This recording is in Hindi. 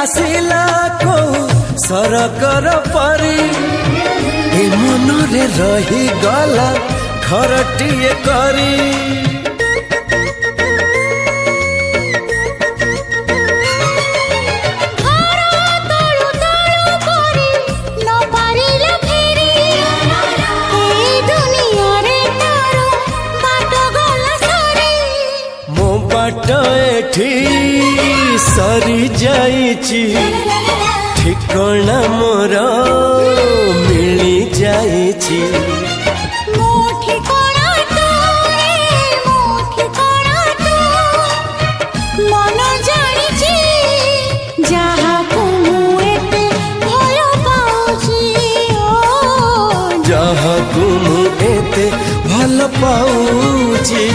आसिला को सरकर परी ए मनरे रही गला घरटिए करी एठी सरी जाइची ठिकाना मोर मिली जाइची मन जानिची जहाकू एते भल पाउची जहाकू एते भल पाउची।